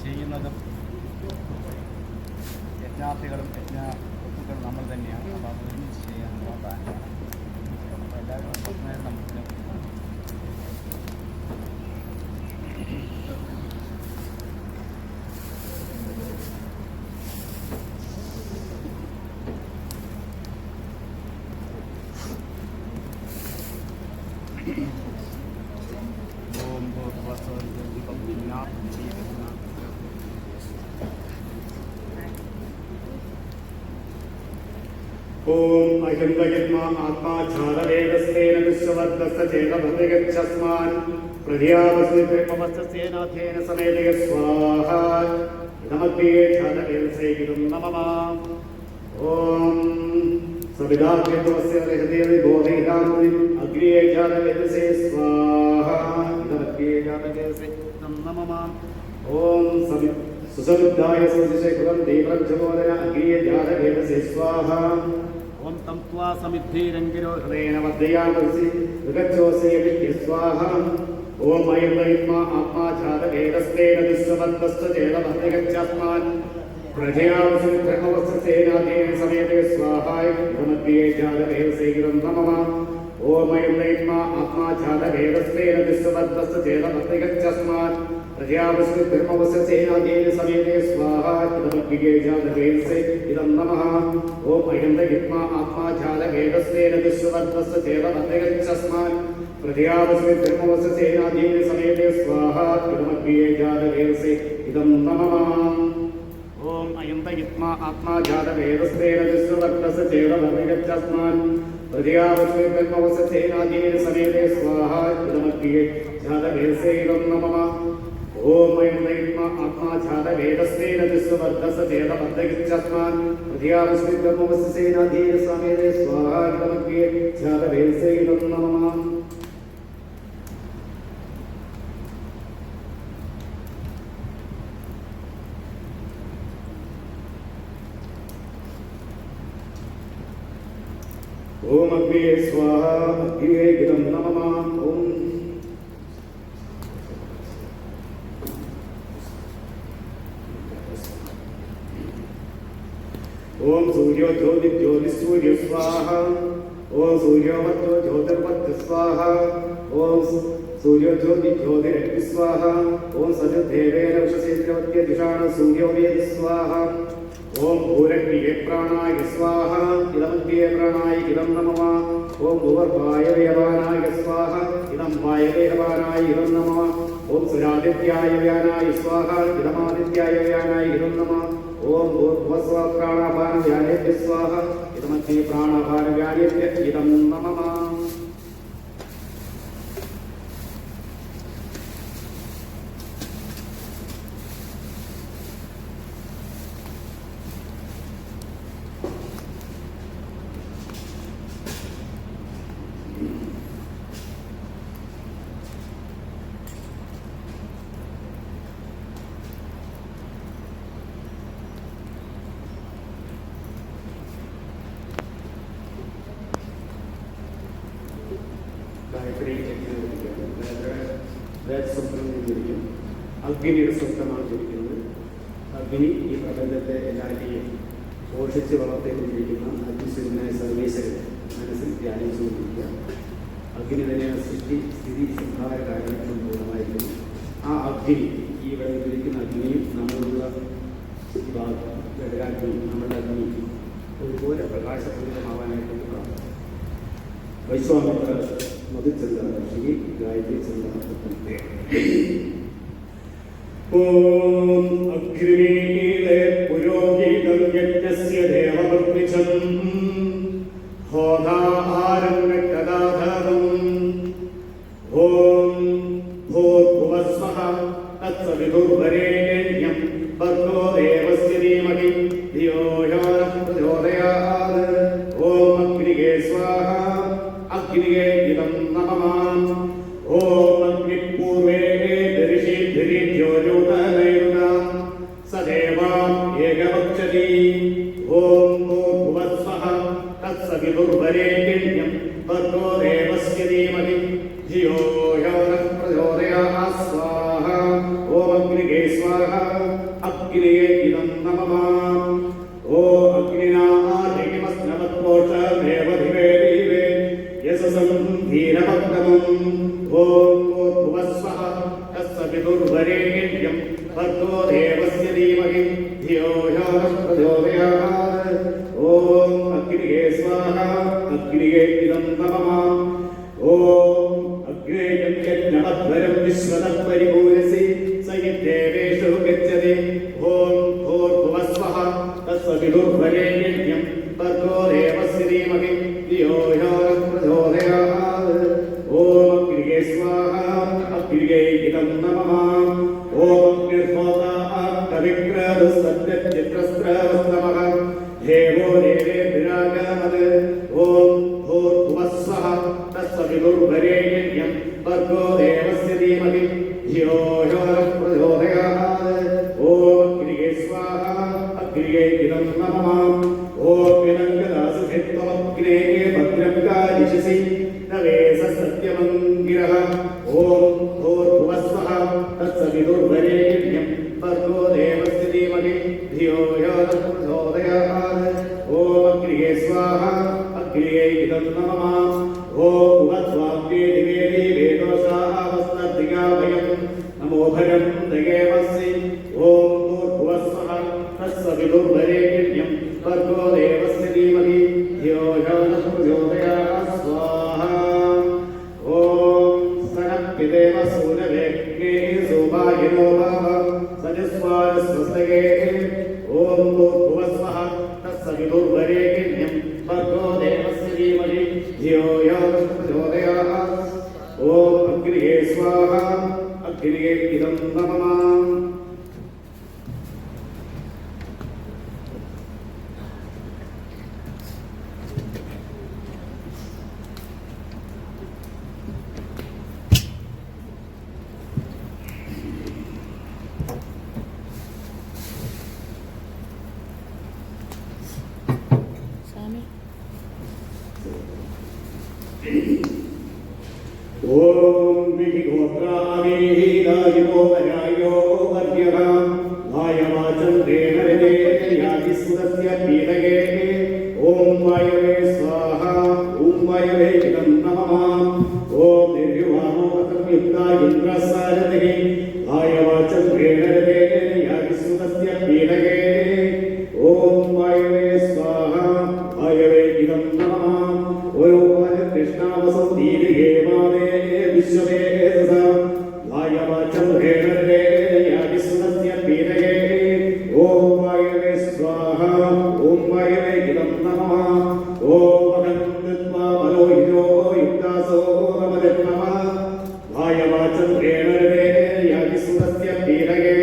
ചെയ്യുന്നതും യജ്ഞാർത്ഥികളും യജ്ഞവസ്തുക്കളും നമ്മൾ തന്നെയാണ്. അപ്പോൾ അത് ഒരുമിച്ച് ചെയ്യാനുള്ള പ്ലാനാണ്. അപ്പോൾ എല്ലാവരും സ്വപ്നം നമുക്ക് ओम अहिंदयत्मा आत्मा झारवेदस्तेन विश्ववर्धस्य भद्रगच्छस्मान् प्रध्यावस्तेनाथेन समेतय स्वाहा नमस्ते झारवेदसे इदं नमः ओम सविदाभ्यतवस्य हृदये बोधेदानुनि अग्र्ये झारवेदसे स्वाहा नमस्ते झारवेदसे इदं नमः ओम सुसविदाय सदृशे कुलं देवरज्जगोदय अग्र्ये झारवेदसे स्वाहा ओम तम त्वा समिद्धिरंगिरो हृदयेन वर्धयामसि ऋगच्छोऽसि विद्य स्वाहा ओम अयं आत्मा झातवेदस्तेन विश्ववत्तश्च चेदमध्यगच्छस्मान् प्रजयामसि धर्मवत्सेनादेन समेते स्वाहाय नमस्ते झातवेदसे इदं नमः ओम अयं आत्मा झातवेदस्तेन विश्ववत्तश्च चेदमध्यगच्छस्मान् प्रजयामसि धर्मवत्सेनादेन समेते स्वाहा नमस्ते झातवेदसे इदं नमः ओम अयं आत्मा झातवेदस्तेन विश्ववत्तश्च चेदमध्यगच्छस्मान् प्रजयामसि धर्मवत्सेनादेन समेते स्वाहा नमस्ते झातवेदसे इदं नमः ओम अयं आत्मा झातवेदस्तेन विश्ववत्तश्च चेदमध्यगच्छस्मान् प्रजयामसि धर्मवत्सेनादेन समेते स्वाहा नमस्ते झातवेदसे इदं नमः ओम अयं आत्मा झातवेदस्तेन विश्ववत्तश्च चेदमध्यगच्छस्मान् प्रजयामसि धर्मवत्सेनादेन समेते स्वाहा नमस्ते झातवेदसे इदं नमः ओम अग्ने स्वाहा अग्ने इदं नमः ओम सूर्यो ज्योति ज्योतिसूर्य स्वाहा ओम सूर्योवत्तो ज्योतिर्वत्त स्वाहा ओम सूर्यो ज्योति ज्योतिरग्नि स्वाहा ओम सजदेवेन वशसेन्द्रवत्य दिशान सूर्यो वेद स्वाहा ओम भूरग्निये प्राणाय स्वाहा इदमग्निये प्राणाय इदं नमः ओम भुवर्वायवेवानाय स्वाहा इदं वायवेवानाय इदं नमः ओम सुरादित्याय व्यानाय स्वाहा इदमादित्याय व्यानाय इदं नमः ओम भूर्भुवस्व प्राणापानव्यानेभ्य स्वाहा इदमग्नि प्राणापानव्यानेभ्य इदं नमः അഗ്നിയുടെ സ്വപ്നമാണ് ചോദിക്കുന്നത്. അഗ്നി ഈ പ്രപഞ്ചത്തെ എല്ലാവരെയും പോഷിച്ച് വളർത്തിക്കൊണ്ടിരിക്കുന്ന അഗ്നിശൂന്യനായ സർവേശ്വരൻ മനസ്സിൽ ധ്യാനിച്ചുകൊണ്ടിരിക്കുക. അഗ്നി തന്നെയാണ് സൃഷ്ടി സ്ഥിതി സംഹാര കാരണങ്ങളും പൂർണ്ണമായിരിക്കുന്നു. ആ അഗ്നി ഈ വെള്ളത്തിലിരിക്കുന്ന അഗ്നിയും നമ്മളുള്ള ഘടകാഗ്നിയും നമ്മളുടെ അഗ്നിയും ഒരുപോലെ പ്രകാശപൂരിതമാവാനായിട്ട് വൈശ്വാമിത്ര മധുചന്ദ്ര ശ്രീ ഗായത്രി ചന്ദ്ര ഓം അഗ്നിമീലെ പുരോഹിതം യജ്ഞസ്യ ദേവപത്നിജം ഹോതാഹാരംഗദാധാരം ഓം ഭൂർഭുവസ്വഃ തത്സവിതുർവരേണ്യം ഭർഗോ ദേവസ്യ ധീമഹി ധിയോ യോ നഃ പ്രചോദയാത് ഓം അഗ്നിയേ സ്വാഹ അഗ്നിയേ ഇദം നമഃ ഓം അഗ്നിപൂർവേ ദരിശീ സദേവാ ഏകവക്ഷതി ഓം ഭൂർഭുവസ്വഃ തത്സവിതുർവരേണ്യം ഭർഗോ ദേവസ്യ ധീമഹി ധിയോ യോ നഃ പ്രചോദയാത് സ്വാഹ ഓം अग्निगे स्वाहा अग्निगे इदं नमः ओ अग्निनादेवस्नवत्पोष देवधिवे दिवे यशसं धीरभक्तमम् ॐ भुवस्वः तस्य विदुर्वरेण्यं भर्गो देवस्य धीमहि धियो यो नः प्रचोदयात् ॐ अग्निगे स्वाहा अग्निगे इदं नमः ॐ अग्नेयं यज्ञमध्वरं विश्वतः परिपूरसि स यद्देवेषु गच्छति ॐ भूर्भुवस्वः तस्य विदुर्वरेण्यं भर्गो देवस्य धीमहि धियो यो नः प्रचोदयात् ॐ अग्निगे स्वाहा अग्निगे इदं नमः ॐ अग्निर्होता कविक्रदुस्तच्चित्रस्त्रवस्तमः देवो देवेभिरागामत् ॐ भूर्भुवस्वः तस्य विदुर्वरेण्यं भर्गो देवस्य धीमहि धियो यो नः प्रचोदयात् ॐ अग्निगे स्वाहा अग्निगे इदं नमः ॐ विनङ्गदासुभित्वमग्ने भद्रं कारिषसि नवेश सत्यमङ्गिरः ॐ भूर्भुवस्वः तस्य विदुर्वरेण्यं भर्गो देवस्य धीमहि धियो यो नः प्रचोदयात् ॐ अग्निगे स्वाहा अग्निगे इदं नमः ॐ भुवस्वाग्ने दिवे दिवे दोषावस्तद्दिगाभयं नमो भरं दगेवसि ॐ भूर्भुवस्वः तस्य विदुर्वरेण्यं भर्गो देवस्य धीमहि धियो यो नः प्रचोदयात् स्वाहा ॐ सनप्पिदेव सूरवेग्ने शोभायनो भव सजस्वानस्वस्तगे ॐ भूर्भुवस्वः तस्य विदुर्वरेण्यं भर्गो देवस्य धीमहि धियो यो नः प्रचोदयात् ॐ अग्निगे स्वाहा अग्निगे इदं नमः ॐ विधिगोत्राभिहितायिनो वरायो वर्यः वायवाचन्द्रेण यातिसुरस्य पीडगे ॐ वायवे स्वाहा ॐ वायवे इदं नमः ॐ निर्युवामोपसंयुक्ता इन्द्रसारथिः वायवाचन्द्रेण यातिसुरस्य पीडगे ॐ वायवे स्वाहा वायवे इदं नमः ॐ कृष्णावसंतीर्ये मादे विश्ववेदसा वायवाचन्द्रेण यातिसुरस्य पीडगे ॐ वायवे स्वाहा ॐ वायवे इदं नमः ॐ भगवत्वा मलोहिनो युक्तासो नमः वायवाचन्द्रेण यातिसुरस्य पीडगे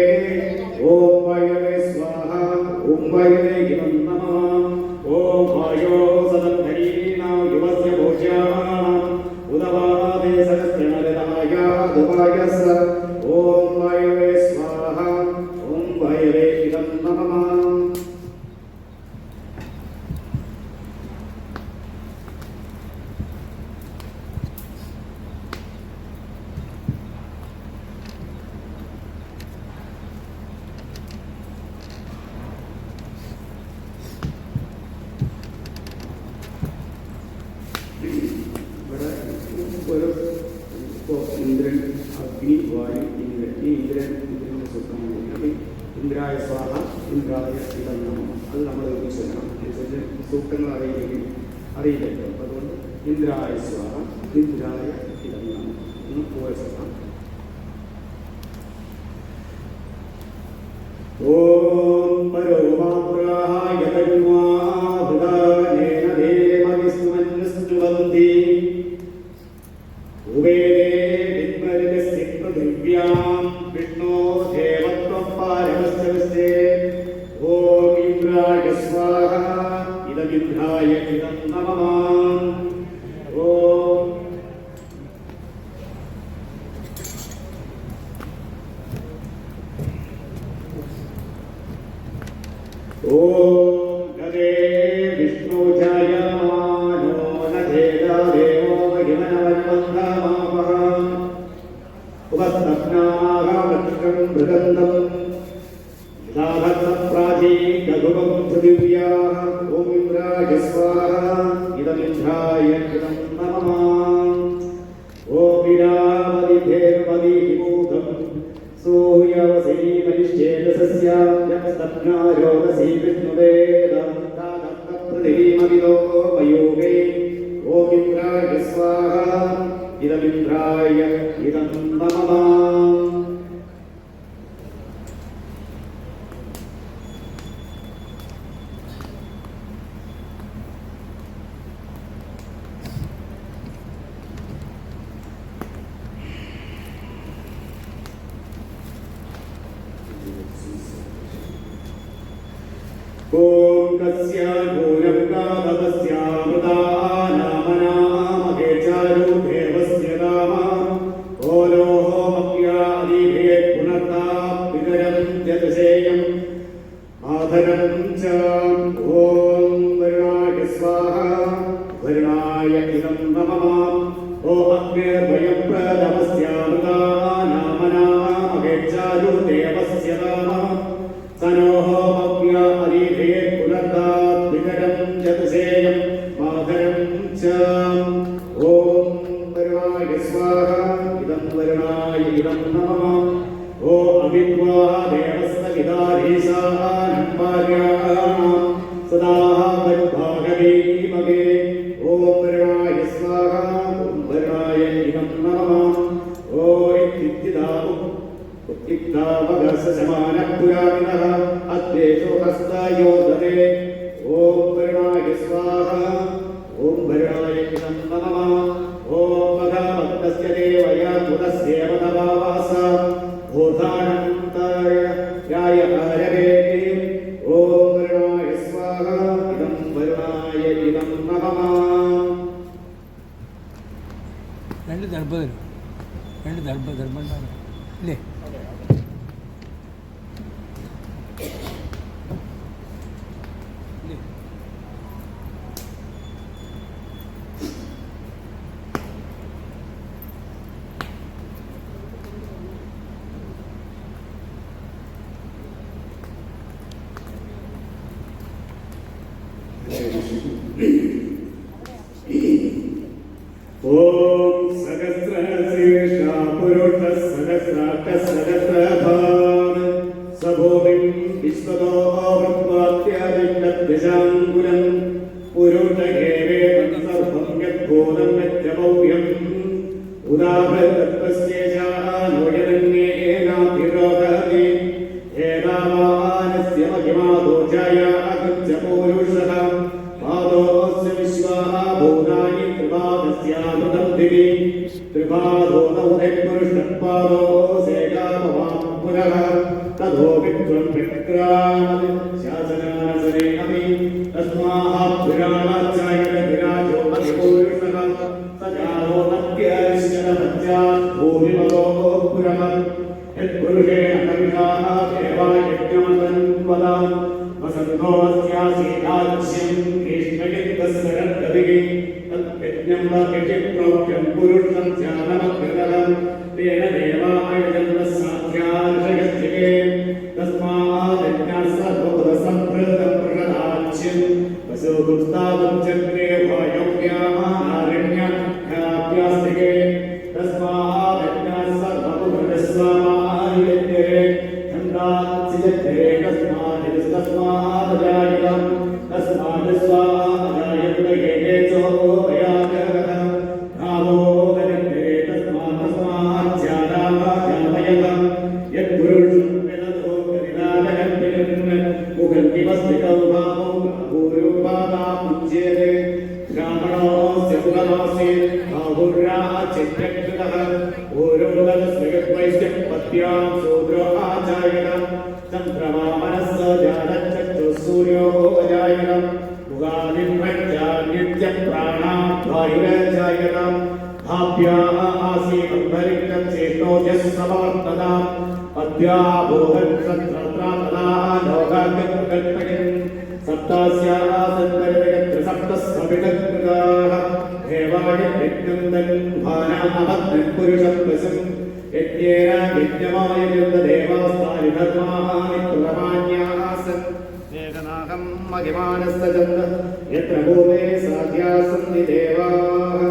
ॐ वायवे स्वाहा ॐ वायवे इदं नमः ॐ वायो सदन्धरीणां युवस्य भोज्यानां उदवादे सहस्रनरदाय दुवायस ॐ वायवे स्वाहा ॐ वायवे इदं नमः ഇന്ദ്രൻ അഗ്നി വായു ഇന്ദ്രൻ ഈ ഇന്ദ്രൻ്റെ സ്വപ്നമാണ്. അപ്പം ഇന്ദ്രായ സ്വാഹ ഇന്ദ്രായ ഇതം നമഃ അത് നമ്മൾ ചൊല്ലണം. അനുസരിച്ച് സൂക്തങ്ങൾ അറിയില്ലല്ലോ. അതുകൊണ്ട് ഇന്ദ്രായ സ്വാഹ ഇന്ദ്രായ ഇതം നമഃ എന്ന് പോലെ ചൊല്ലാം. ഓം പരോമാഗ്രാഹായ തന്വാഹൃദാനേന ദേവവിസ്മന്സ്തുവന്തി ഉവേദേ വിദ്മരുഗസ്യ പൃഥിവ്യാം വിഷ്ണോ ദേവത്വം പാരമസ്തവസ്തേ ഓം ഇന്ദ്രായ സ്വാഹ ഇദമിന്ദ്രായ ഇദം നമഃ ഓം ഓം ഗദേ വിഷ്ണു ജായമാനോ നദേദാ ദേവോ മഹിമനവന്ദമാപഹ ഉപസ്തപ്നാഹ വൃക്ഷം മൃഗം ഏകനാഹം മഹിമാനസ്സജന്ത യത്ര ഭൂമേ സാധ്യാസന്തി ദേവാഃ.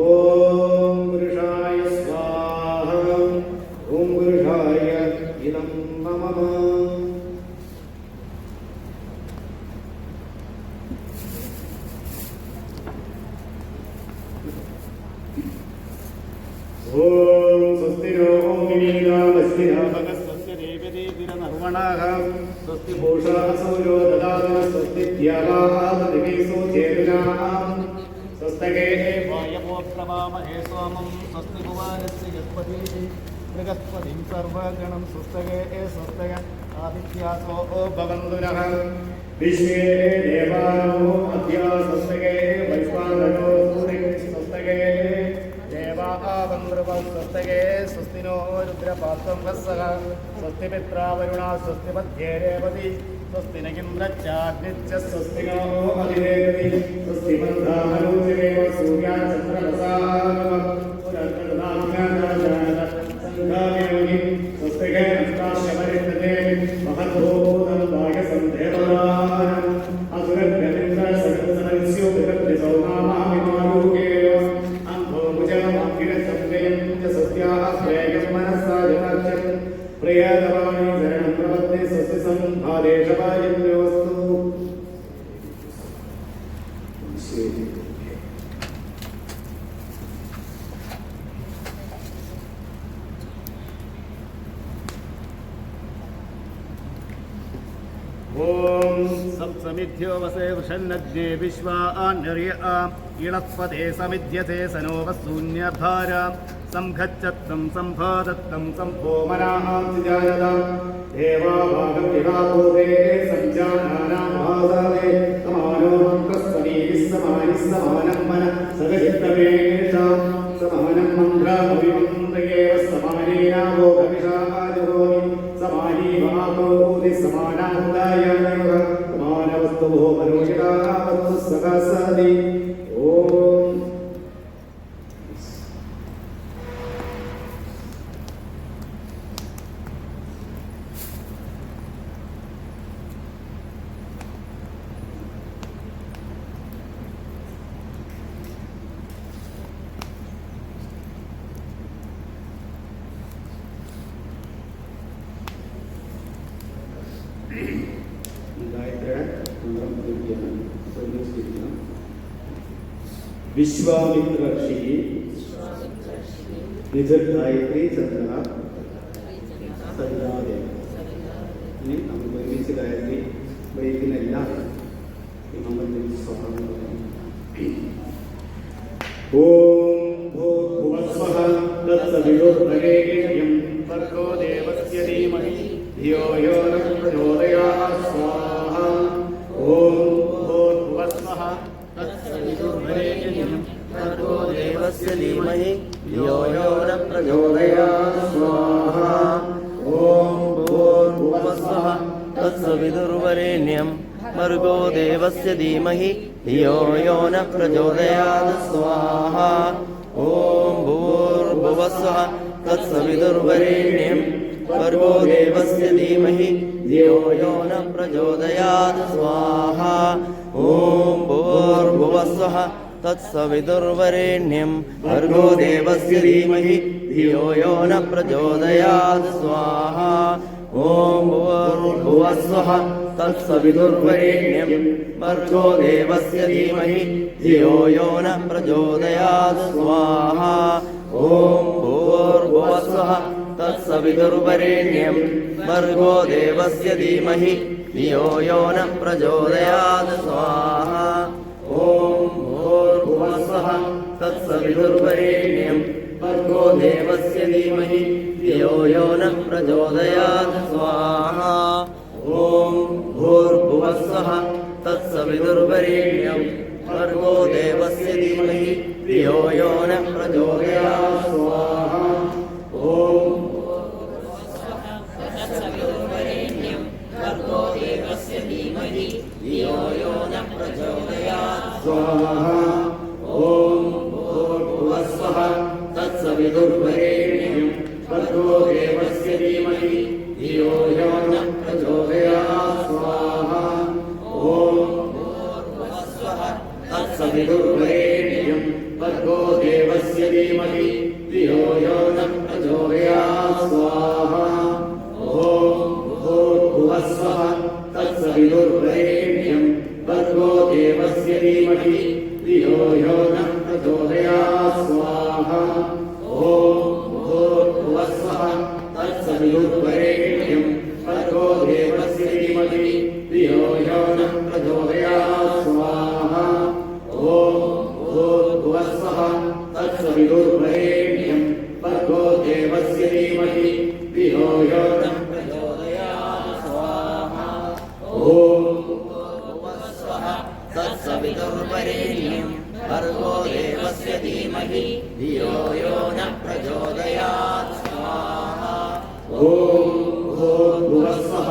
ഓം പുരുഷായ സ്വാഹ. ഓം പുരുഷായ ഇദം നമഃ. ഓം സ്വസ്തി നോ സ്വസ്തി ദേവതീതിരനർവണഃ സ്വസ്തി പൂഷാ സൂര്യോ ദദാതു സ്വസ്തി ദ്യാവാദിവീസോ ചേതുനാം സ്വസ്തകേ വായവോ പ്രവാമഹേ സോമം സ്വസ്തി ഭുവാനസ്യ ഗസ്പതി ബൃഹസ്പതിം സർവഗണം സ്വസ്തകേ സ്വസ്തക ആദിത്യാസോ ഭവന്തുനഃ വിശ്വേ ദേവാനോ അദ്യാ സ്വസ്തകേ വൈശ്വാനരോ സൂര്യേ സ്വസ്തകേ സ്വസ്തകേ സ്വസ്തിനോ രുദ്രപാത്രം വത്സഃ സ്വസ്തി പിത്രാവരുണാ സ്വസ്തി മധ്യേ രേവതി സ്വസ്തി നഗിന്ദ്രച്ചാഗ്നിശ്ച സ്വസ്തിനോ അധിദേവതി സ്വസ്തി മന്ദാമനോജിരേവ സൂര്യാചന്ദ്രമസാനവ പുനർനാമ്യാനാജാനസംഘാമയോനി സ്വസ്തികേ അഷ്ടാശമരിതേ മഹദ്ഭൂതം ഭാഗ്യസം ദേവതാനം അസുരഭ്യമിന്ദ്ര സഹസ്രസ്യോ വികൃതി സൗനാമാമിമാരൂകേ പ്രിയതമാണി ശരണം പ്രപത്തി സ്വസ്തി സംഭാദേശവായന്യോസ്തു. ഓം സപ്തമിഥ്യോ വസേ വൃഷന്നഗ്നേ വിശ്വാന്യര്യ ഇളസ്പദേ സമിധ്യത്തെ സനോവശൂന്യഭാര സംഘച്ചത്തം സംഭാദത്തം സംഭോമനാജാനത ദേവാഭാഗവിരാഭൂതേ സംജാനാനാഭാസാദേ സമാനോ മന്ത്രസ്വനീ സമാനി സമാനം മന സഗജിത്തമേഷാം സമാനം മന്ത്രാഭിമന്ത്രയേവ സമാനീനാഭോ ഭവിഷാജോനി സമാനീ മഹാഭൂതി സമാനാമുദായനേവ സമാനവസ്തുഭോ പരോഷിതാവസ്തു സഹസതി. ഓം വിശ്വാമിത്ര ഋഷി നിജഗായത്രി ചന്ദ്ര സരിതാദേവ. ഇനി നമുക്ക് ഒരുമിച്ച് ഗായത്രി ഉപയോഗിക്കുന്ന എല്ലാവരും നമ്മൾ സ്വാഗതം പറയാം. ഓം ഭൂർഭുവസ്വഃ തത്സവിതുർവരേണ്യം ഭർഗോ ദേവസ്യ ധീമഹി ധിയോ യോ നഃ പ്രചോദയാത് സ്വാഹ. ഓം ഭൂർഭുവസ്വഃ തത്സവിതുർവരേണ്യം ഭർഗോ ദേവസ്യ ധീമഹി ധിയോ യോ നഃ പ്രചോദയാത് സ്വാഹ. ഓം ഭൂർഭുവസ്വഃ തത്സവിതുർവരേണ്യം ഭർഗോ ദേവസ്യ ധീമഹി ധിയോ യോ നഃ പ്രചോദയാത് സ്വാഹ. ഓം ഭൂർഭുവസ്വഃ തത്സവിതുർവരേണ്യം ഭർഗോ ദേവസ്യ ധീമഹി ധിയോ യോ നഃ പ്രചോദയാത് സ്വാഹ. ഓം ഭൂർഭുവസ്വഃ തത്സവിതുർവരേണ്യം ഭർഗോ ദേവസ്യ ധീമഹി ധിയോ യോ നഃ പ്രചോദയാത് സ്വാഹ. ഓം ഭൂർഭുവസ്വഃ തത്സവിതുർവരേണ്യം ഭർഗോ ദേവസ്യ ധീമഹി ധിയോ യോ നഃ പ്രചോദയാത് സ്വാഹ. ഓം ഭൂർഭുവസ്വഃ തത്സവിതുർവരേണ്യം ഭർഗോ ദേവസ്യ ധീമഹി ധിയോ യോ നഃ പ്രചോദയാത് സ്വാഹ. ഓം ഭൂർഭുവസ്വഃ തത്സവിതുർവരേണ്യം ഭർഗോ ദേവസ്യ ധീമഹി ധിയോ യോ നഃ പ്രചോദയാത് സ്വാഹ. ഓം ഭൂർഭുവസ്വഃ തത്സവിതുർവരേണ്യം ഭർഗോ ദേവസ്യ ധീമഹി ധിയോ യോ നഃ പ്രചോദയാത് സ്വാഹ. ഓം തത്സവിതുർവരേണ്യം ഭർഗോ ദേവസ്യ ധീമഹി ധിയോ യോ നഃ പ്രചോദയാത് സ്വാഹ. ഓം ഭൂർഭുവസ്വഃ തത്സവിതുർവരേണ്യം भुवस्वः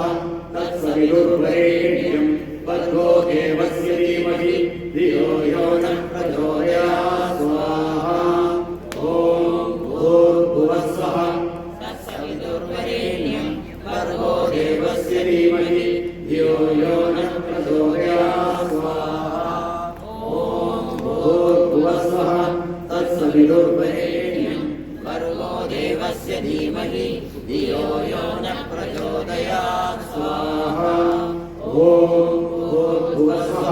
तत्सवितुर्वरेण्यं भर्गो देवस्य धीमहि धियो यो नः प्रचोदयात् स्वाहा ॐ भूर्भुवस्वः तत्सवितुर्वरेण्यं भर्गो देवस्य धीमहि धियो यो नः प्रचोदयात् स्वाहा ॐ भूर्भुवस्वः तत्सवितुर्वरेण्यं भर्गो देवस्य धीमहि धियो यो नः प्रचोदयात् स्वाहा ॐ भूर्भुवस्वः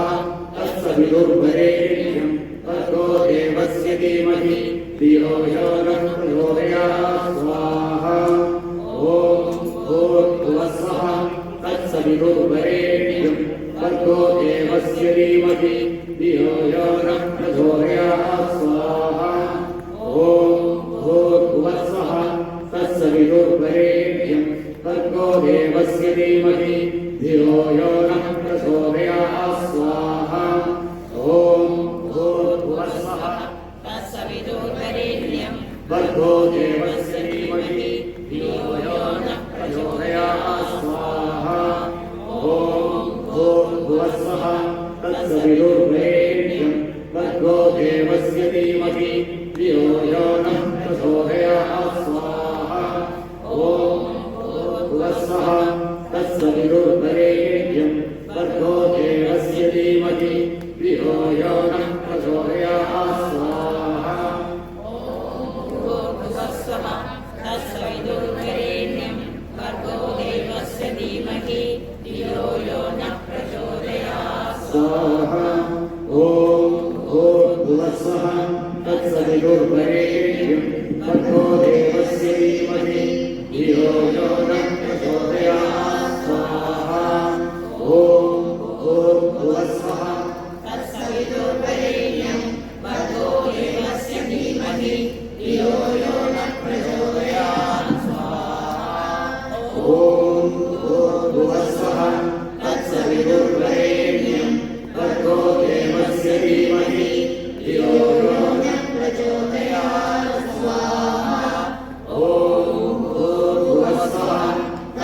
तत्सवितुर्वरेण्यं भर्गो देवस्य धीमहि धियो यो नः प्रचोदयात् स्वाहा ॐ भूर्भुवस्वः तत्सवितुर्वरेण्यं भर्गो देवस्य धीमहि धियो यो नः प्रचोदयात् स्वाहा ॐ भूर्भुवस्वः तत्सवितुर्वरेण्यं भर्गो देवस्य धीमहि धियो यो नः प्रचोदयात् स्वाहा ॐ भूर्भुवस्वः तत्सवितुर्वरेण्यं भर्गो देवस्य धीमहि धियो यो नः प्रचोदयात् स्वाहा ॐ भूर्भुवस्वः तत्सवितुर्वरेण्यं भर्गो देवस्य धीमहि धियो यो नः प्रचोदयात् स्वाहा ॐ भूर्भुवस्वः तत्सवितुर्वरेण्यं भर्गो देवस्य धीमहि धियो यो नः प्रचोदयात् स्वाहा भूर्भुवस्वः तत्सवितुर्वरेण्यं भर्गो देवस्य धीमहि धियो यो नः प्रचोदयात् स्वाहा ॐ भूर्भुवस्वः तत्सवितुर्वरेण्यं भर्गो देवस्य धीमहि धियो यो नः प्रचोदयात् स्वाहा ॐ भूर्भुवस्वः तत्सवितुर्वरेण्यं भर्गो देवस्य धीमहि धियो यो नः प्रचोदयात् स्वाहा ॐ भूर्भुवस्वः तत्सवितुर्वरेण्यं भर्गो देवस्य धीमहि धियो यो नः प्रचोदयात् स्वाहा ॐ भूर्भुवस्वः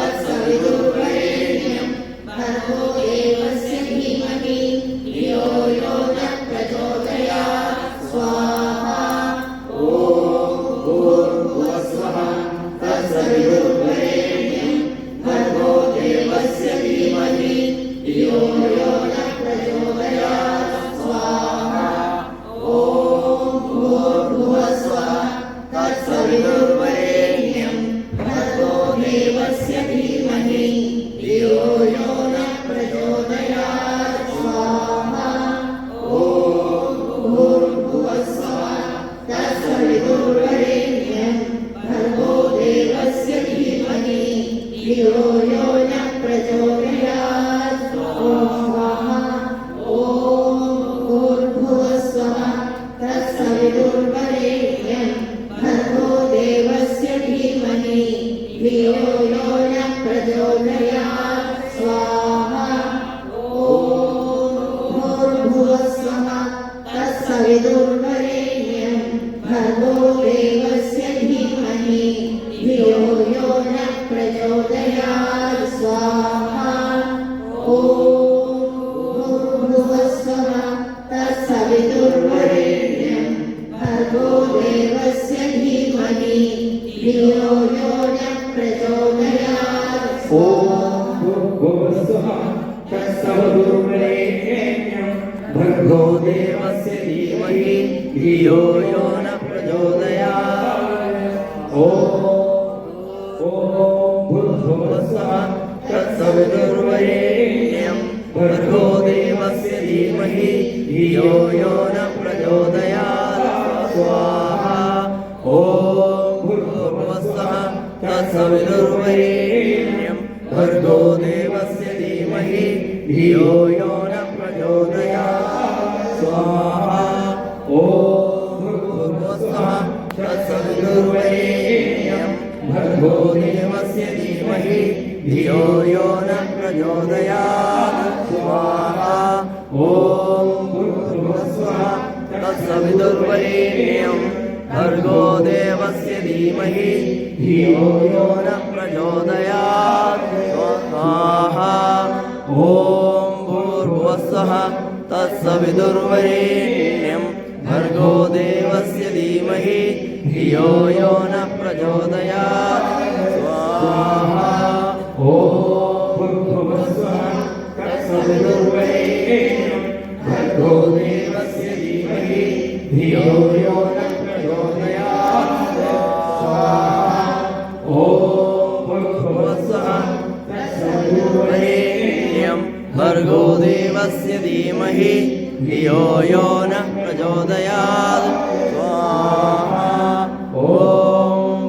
तत्सवितुर्वरेण्यं भर्गो देवस्य धीमहि धियो यो नः प्रचोदयात् स्वाहा ॐ भूर्भुवस्वः तत्सवितुर्वरेण्यं भर्गो देवस्य धीमहि धियो यो नः प्रचोदयात् स्वाहा ॐ भूर्भुवस्वः तत्सवितुर्वरेण्यं भर्गो देवस्य धीमहि धियो यो नः प्रचोदयात् स्वाहा ॐ भूर्भुवस्वः तत्सवितुर्वरेण्यं भर्गो देवस्य धीमहि धियो यो नः प्रचोदयात् स्वाहा ॐ भूर्भुवस्वः तत्सवितुर्वरेण्यं भर्गो देवस्य धीमहि धियो यो नः प्रचोदयात् स्वाहा ॐ भूर्भुवस्वः तत्सवितुर्वरेण्यं भर्गो देवस्य धीमहि धियो यो नः प्रचोदयात् स्वाहा ॐ भूर्भुवस्वः तत्सवितुर्वरेण्यं भर्गो देवस्य धीमहि धियो यो नः प्रचोदयात् ॐ भूर्भुवस्वः तत्सवितुर्वरेण्यं भर्गो देवस्य धीमहि धियो यो नः प्रचोदयात् ॐ भूर्भुवस्वः तत्सवितुर्वरेण्यं भर्गो देवस्य धीमहि धियो यो नः प्रचोदयात् स्वाहा ॐ भूर्भुवस्वः तत्सवितुर्वरेण्यं भर्गो देवस्य धीमहि धियो यो नः प्रचोदयात् स्वाहा ॐ भूर्भुवस्वः तत्सवितुर्वरेण्यं भर्गो देवस्य धीमहि धियो यो नः प्रचोदयात् स्वाहा ॐ भूर्भुवस्वः तत्सवितुर्वरेण्यं भर्गो देवस्य धीमहि धियो यो नः प्रचोदयात् तत्सवितुर्वरेण्यं भर्गो देवस्य धीमहि धियो यो न प्रचोदयात् स्वाहा ॐ भूर्भुवस्सुवः तत्सवितुर्वरेण्यं भर्गो देवस्य धीमहि धियो यो न प्रचोदयात् स्वाहा ॐ भूर्भुवस्सुवः तत्सवितुर्वरेण्यं भर्गो देवस्य धीमहि धियो यो न प्रचोदयात् स्वाहा ॐ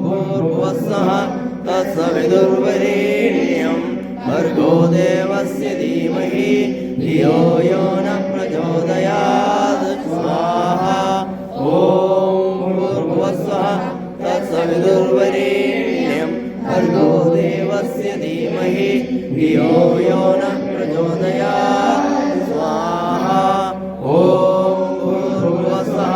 भूर्भुवस्सुवः तत्सवितुर्वरेण्यं भर्गो देवस्य धीमहि धियो यो न प्रचोदयात् स्वाहा ॐ भूर्भुवस्सुवः तत्सवितुर्वरेण्यं भर्गो देवस्य धीमहि धियो यो न प्रचोदयात् स्वाहा ॐ भूर्भुवस्सुवः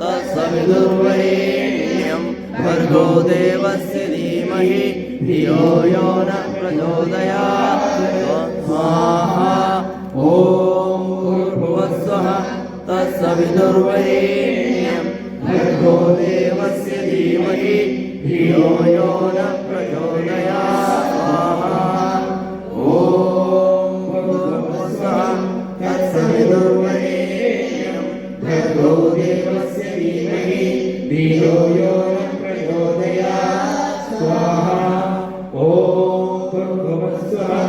तत्सवितुर्वरेण्यं भर्गो देवस्य धीमहि धियो यो न प्रचोदयात् स्वाहा ॐ भूर्भुवस्सुवः तत्सवितुर्वरेण्यं भर्गो देवस्य धीमहि धियो यो न प्रचोदयात् स्वाहा ॐ भूर्भुवस्सुवः तत्सवितुर्वरेण्यं भर्गो देवस्य धीमहि धियो यो न प्रचोदयात् स्वाहा ॐ भूर्भुवस्सुवः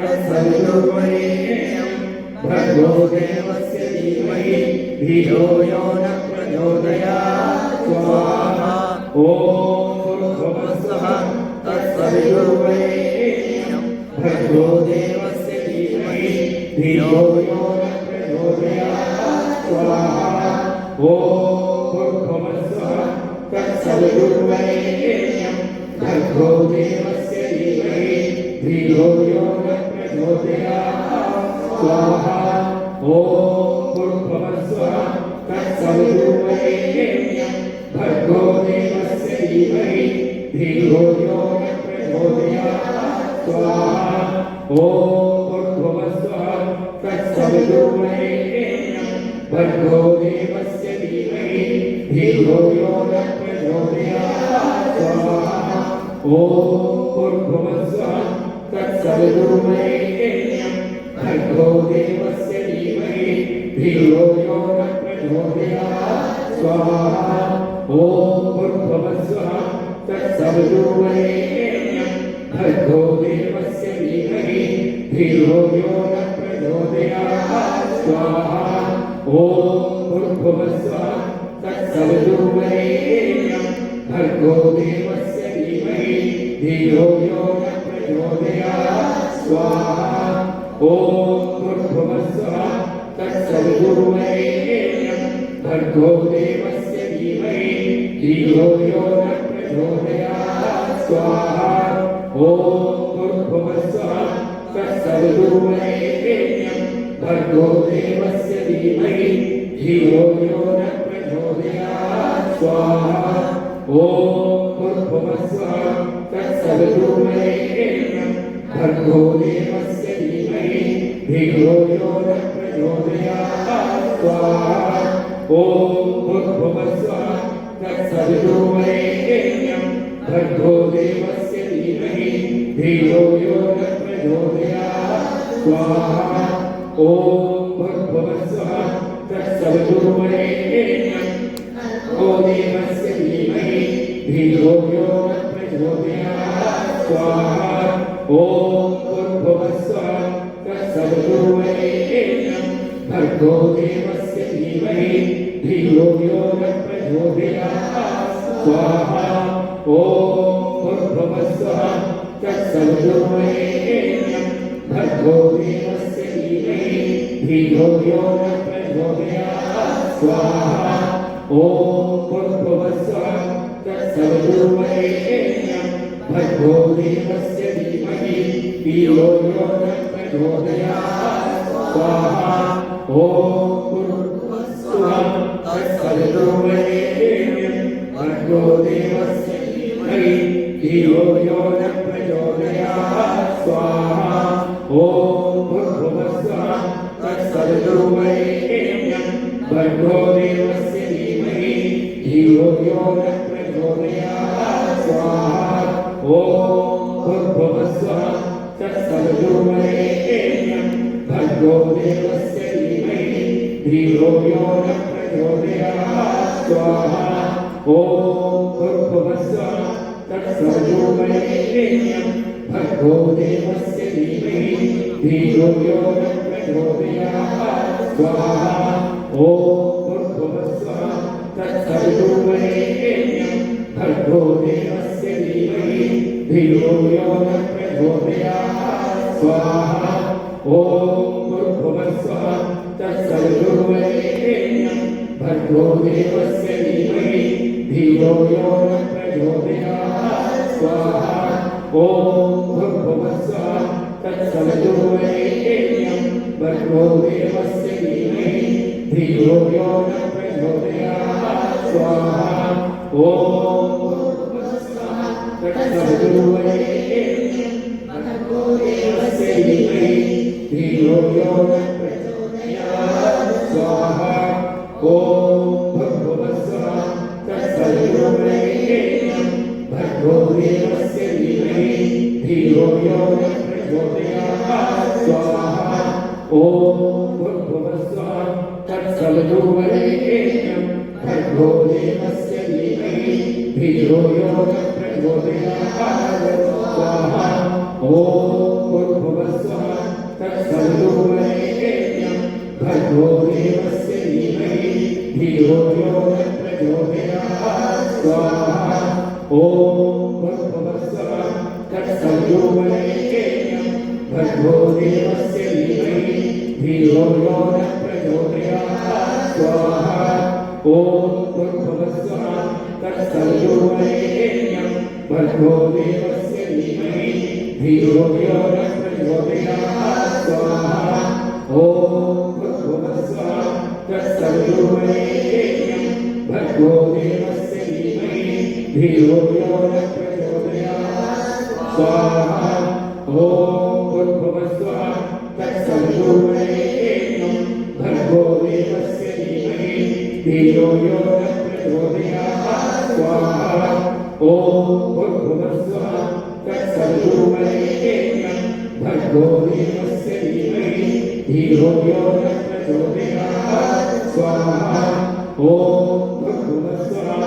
तत्सवितुर्वरेण्यं भर्गो देवस्य धीमहि धियो यो न प्रचोदयात् स्वाहा ॐ भूर्भुवस्सुवः तत्सवितुर्वरेण्यं भर्गो देवस्य धीमहि धियो यो न प्रचोदयात् स्वाहा ॐ भूर्भुवस्सुवः तत्सवितुर्वरेण्यं भर्गो देवस्य धीमहि धियो यो न प्रचोदयात् स्वाहा ॐ भूर्भुवस्सुवः तत्सवितुर्वरेण्यं भर्गो देवस्य धीमहि धियो यो न प्रचोदयात् स्वाहा ॐ भूर्भुवस्सुवः तत्सवितुर्वरेण्यं भर्गो देवस्य धीमहि धियो यो न प्रचोदयात् स्वाहा ॐ भूर्भुवस्सुवः तत्सवितुर्वरेण्यं भर्गो देवस्य धीमहि धियो यो न प्रचोदयात् स्वाहा ॐ भूर्भुवस्सुवः तत्सवितुर्वरेण्यं भर्गो देवस्य धीमहि धियो यो न प्रचोदयात् स्वाहा ॐ भूर्भुवस्सुवः तत्सवितुर्वरेण्यं भर्गो देवस्य धीमहि धियो यो न प्रचोदयात् स्वाहा ॐ भूर्भुवस्सुवः तत्सवितुर्वरेण्यं भर्गो देवस्य धीमहि धियो यो न प्रचोदयात् स्वाहा ॐ भूर्भुवस्सुवः तत्सवितुर्वरेण्यं भर्गो देवस्य धीमहि धियो यो न प्रचोदयात् स्वाहा ॐ भूर्भुवस्सुवः तत्सवितुर्वरेण्यं भर्गो देवस्य धीमहि धियो यो न प्रचोदयात् स्वाहा ॐ भूर्भुवस्सुवः तत्सवितुर्वरेण्यं भर्गो देवस्य धीमहि धियो यो न प्रचोदयात् स्वाहा ॐ भूर्भुवस्सुवः तत्सवितुर्वरेण्यं भर्गो देवस्य धीमहि धियो यो न प्रचोदयात् स्वाहा ॐ भूर्भुवस्सुवः तत्सवितुर्वरेण्यं भर्गो देवस्य धीमहि धियो यो न प्रचोदयात् स्वाहा ॐ भूर्भुवस्सुवः तत्सवितुर्वरेण्यं भर्गो देवस्य धीमहि धियो यो न प्रचोदयात् स्वाहा ॐ भूर्भुवस्सुवः तत्सवितुर्वरेण्यं भर्गो देवस्य धीमहि धियो यो न प्रचोदयात् स्वाहा ॐ भूर्भुवस्सुवः तत्सवितुर्वरेण्यं भर्गो देवस्य धीमहि धियो यो न प्रचोदयात् स्वाहा ॐ भूर्भुवस्सुवः तत्सवितुर्वरेण्यं धियो यो न प्रचोदयात् स्वाहा ॐ भूर्भुवस्सुवः तत्सवितुर्वरेण्यं भर्गो देवस्य धीमहि धियो यो न प्रचोदयात् स्वाहा ॐ भूर्भुवस्सुवः तत्सवितुर्वरेण्यं भर्गो देवस्य धीमहि धियो यो न प्रचोदयात् स्वाहा ॐ भूर्भुवस्सुवः तत्सवितुर्वरेण्यं भर्गो देवस्य धीमहि धियो यो न प्रचोदयात् स्वाहा ॐ भूर्भुवस्सुवः तत्सवितुर्वरेण्यं भर्गो देवस्य धीमहि धियो यो न प्रचोदयात् स्वाहा ॐ भूर्भुवस्सुवः तत्सवितुर्वरेण्यं भर्गो देवस्य धीमहि धियो यो न प्रचोदयात् स्वाहा ॐ भूर्भुवस्सुवः तत्सवितुर्वरेण्यं भर्गो देवस्य धीमहि धियो यो न प्रचोदयात् स्वाहा ॐ भूर्भुवस्सुवः तत्सवितुर्वरेण्यं भर्गो देवस्य धीमहि धियो यो न प्रचोदयात् स्वाहा ॐ भूर्भुवस्सुवः तत्सवितुर्वरेण्यं भर्गो देवस्य धीमहि धियो यो न प्रचोदयात् स्वाहा ॐ भूर्भुवस्सुवः तत्सवितुर्वरेण्यं भर्गो देवस्य धीमहि धियो यो न प्रचोदयात् स्वाहा ॐ भूर्भुवस्सुवः तत्सवितुर्वरेण्यं भर्गो देवस्य धीमहि धियो यो न प्रचोदयात् स्वाहा ॐ भूर्भुवस्सुवः तत्सवितुर्वरेण्यं भर्गो देवस्य धीमहि धियो यो न प्रचोदयात् स्वाहा ॐ भूर्भुवस्सुवः तत्सवितुर्वरेण्यं भर्गो देवस्य धीमहि धियो यो न प्रचोदयात् स्वाहा ॐ भूर्भुवस्सुवः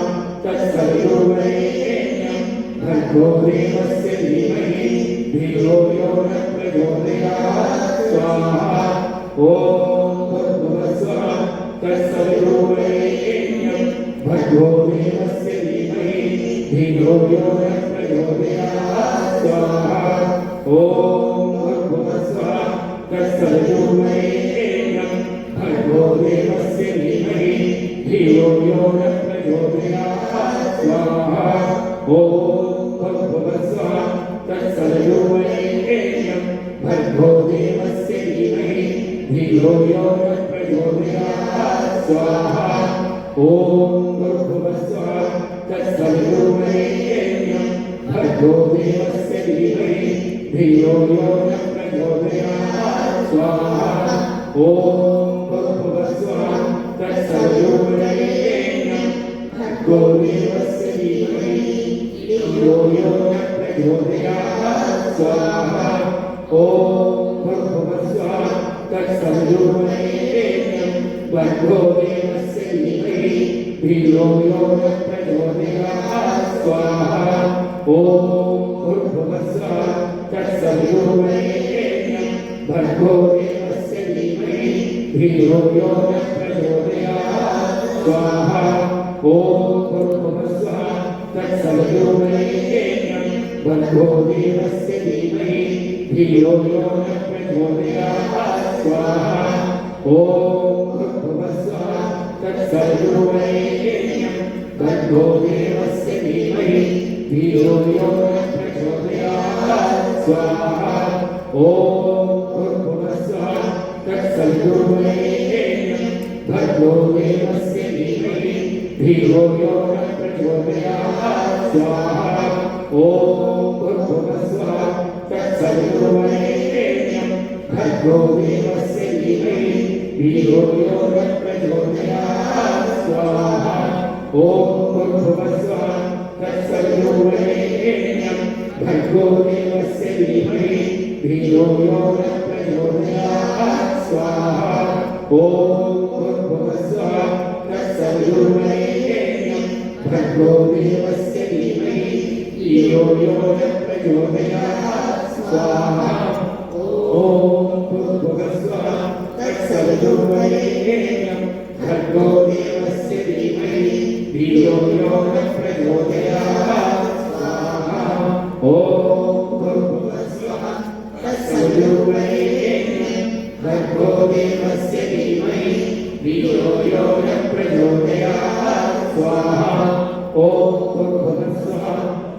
तत्सवितुर्वरेण्यं भर्गो देवस्य धीमहि धियो यो न प्रचोदयात् स्वाहा ॐ भूर्भुवस्सुवः तत्सवितुर्वरेण्यं भर्गो देवस्य धीमहि धियो यो न प्रचोदयात् स्वाहा ॐ भूर्भुवस्सुवः तत्सवितुर्वरेण्यं भर्गो देवस्य धीमहि धियो यो न प्रचोदयात् स्वाहा ॐ भूर्भुवस्सुवः तत्सवितुर्वरेण्यं भर्गो देवस्य धीमहि धियो यो न प्रचोदयात् स्वाहा ॐ भूर्भुवस्सुवः तत्सवितुर्वरेण्यं भर्गो देवस्य धीमहि धियो यो न प्रचोदयात् स्वाहा ॐ भूर्भुवस्सुवः तत्सवितुर्वरेण्यं भर्गो देवस्य धीमहि धियो यो न प्रचोदयात् स्वाहा ॐ भूर्भुवस्सुवः तत्सवितुर्वरेण्यं भर्गो देवस्य धीमहि धियो यो न प्रचोदयात् स्वाहा ॐ भूर्भुवस्सुवः तत्सवितुर्वरेण्यं भर्गो देवस्य धीमहि धियो यो न प्रचोदयात् स्वाहा ॐ भूर्भुवस्सुवः तत्सवितुर्वरेण्यं भर्गो देवस्य धीमहि धियो यो न प्रचोदयात् स्वाहा ॐ भूर्भुवस्सुवः तत्सवितुर्वरेण्यं भर्गो देवस्य धीमहि धियो यो न प्रचोदयात् स्वाहा ॐ भूर्भुवस्सुवः तत्सवितुर्वरेण्यं भर्गो देवस्य धीमहि धियो यो न प्रचोदयात् स्वाहा ॐ भूर्भुवस्सुवः तत्सवितुर्वरेण्यं भर्गो देवस्य धीमहि धियो यो न प्रचोदयात् स्वाहा ॐ भूर्भुवस्सुवः तत्सवितुर्वरेण्यं भर्गो देवस्य धीमहि धियो यो न प्रचोदयात् स्वाहा ॐ भूर्भुवस्सुवः तत्सवितुर्वरेण्यं भर्गो देवस्य धीमहि धियो यो न प्रचोदयात् स्वाहा ॐ भूर्भुवस्सुः तत्सवितुर्वरेण्यं भर्गो देवस्य धीमहि धियो यो न प्रचोदयात् स्वाहा ॐ भूर्भुवस्सुः तत्सवितुर्वरेण्यं भर्गो देवस्य धीमहि धियो यो न प्रचोदयात् स्वाहा ॐ भूर्भुवस्सुः तत्सवितुर्वरेण्यं भर्गो देवस्य धीमहि धियो यो न प्रचोदयात् स्वाहा ॐ भूर्भुवस्सुः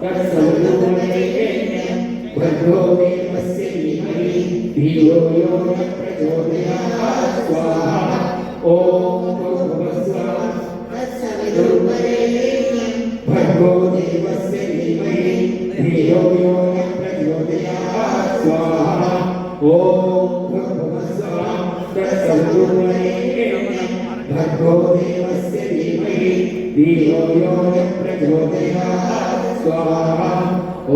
तत्सवितुर्वरेण्यं भर्गो देवस्य धीमहि धियो यो न प्रचोदयात् स्वाहा ॐ भूर्भुवस्सुः तत्सवितुर्वरेण्यं भर्गो देवस्य धीमहि धियो यो न प्रचोदयात् स्वाहा ॐ भूर्भुवस्सुः तत्सवितुर्वरेण्यं भर्गो देवस्य धीमहि धियो यो न प्रचोदयात् स्वाहा ॐ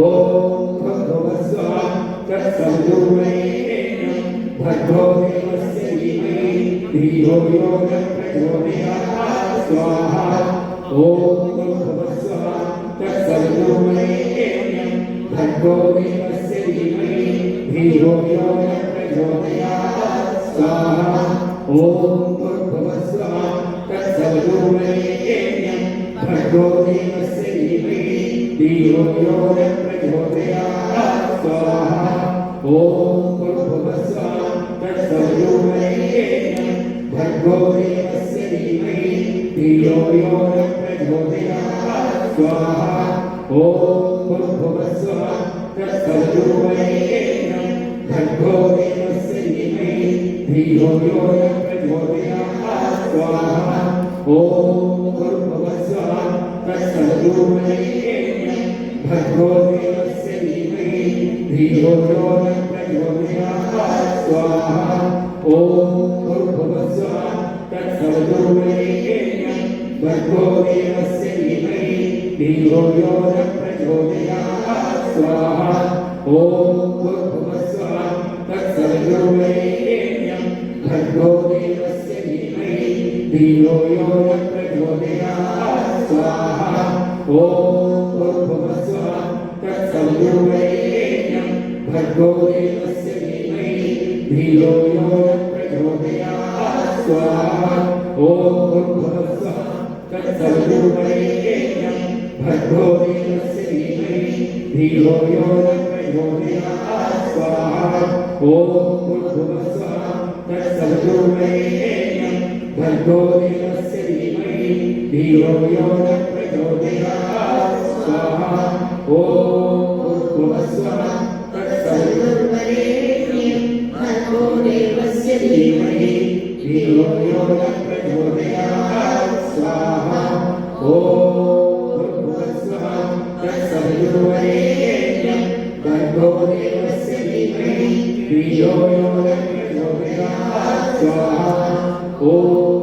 भूर्भुवस्सुः तत्सवितुर्वरेण्यं भर्गो देवस्य धीमहि धियो यो न प्रचोदयात् स्वाहा ॐ भूर्भुवस्सुः तत्सवितुर्वरेण्यं भर्गो देवस्य धीमहि धियो यो न प्रचोदयात् स्वाहा ॐ भूर्भुवस्सुः तत्सवितुर्वरेण्यं भर्गो देवस्य धीमहि धियो यो न प्रचोदयात् स्वाहा ॐ भूर्भुवस्सुः तत्सवितुर्वरेण्यं भर्गो देवस्य धीमहि धियो यो न प्रचोदयात् स्वाहा ॐ भूर्भुवस्सुः तत्सवितुर्वरेण्यं भर्गो देवस्य धीमहि धियो यो न प्रचोदयात् स्वाहा ॐ भूर्भुवस्सुः तत्सवितुर्वरेण्यं भर्गो देवस्य धीमहि धियो यो न प्रचोदयात् स्वाहा ॐ भूर्भुवस्सुः तत्सवितुर्वरेण्यं भर्गो देवस्य धीमहि धियो यो न प्रचोदयात् स्वाहा ॐ भूर्भुवस्सुः तत्सवितुर्वरेण्यं भर्गो देवस्य धीमहि धियो यो न प्रचोदयात् स्वाहा ॐ भूर्भुवस्सुः तत्सवितुर्वरेण्यं भर्गो देवस्य धीमहि धियो यो न प्रचोदयात् स्वाहा ॐ भूर्भुवस्सुः तत्सवितुर्वरेण्यं भर्गो देवस्य धीमहि धियो यो न प्रचोदयात् स्वाहा ॐ भूर्भुवस्सुः तत्सवितुर्वरेण्यं भर्गो देवस्य धीमहि धियो यो न प्रचोदयात् स्वाहा ॐ भूर्भुवस्सुः तत्सवितुर्वरेण्यं भर्गो देवस्य धीमहि धियो यो न प्रचोदयात् स्वाहा ॐ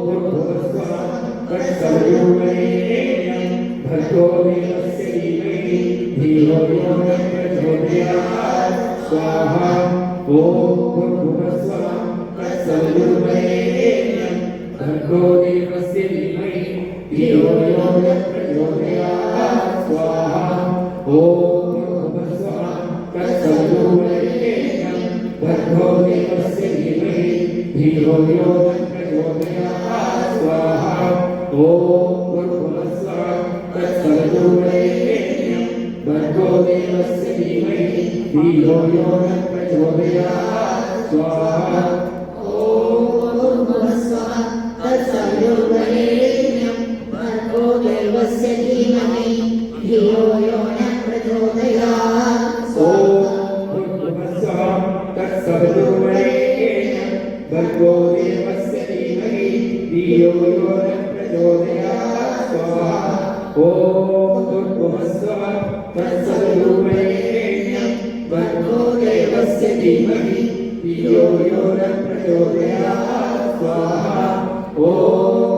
भूर्भुवस्सुः तत्सवितुर्वरेण्यं भर्गो देवस्य धीमहि धियो यो न प्रचोदयात् स्वाहा ॐ भूर्भुवस्सुः तत्सवितुर्वरेण्यं भर्गो देवस्य धीमहि धियो यो न प्रचोदयात् स्वाहा ॐ भूर्भुवस्सुः तत्सवितुर्वरेण्यं भर्गो देवस्य धीमहि धियो यो न प्रचोदयात् स्वाहा ॐ भूर्भुवस्सुः तत्सवितुर्वरेण्यं भर्गो देवस्य धीमहि धियो यो न प्रचोदयात् स्वाहा ॐ भूर्भुवस्सुः तत्सवितुर्वरेण्यं भर्गो देवस्य धीमहि धियो यो न प्रचोदयात् स्वाहा ॐ भूर्भुवस्सुः तत्सवितुर्वरेण्यं भर्गो देवस्य धीमहि धियो यो न प्रचोदयात् ॐ भूर्भुवस्सुः तत्सवितुर्वरेण्यं भर्गो देवस्य धीमहि धियो यो न प्रचोदयात् स्वाहा ॐ भूर्भुवस्सुः तत्सवितुर्वरेण्यं भर्गो देवस्य धीमहि धियो यो न प्रचोदयात् स्वाहा ॐ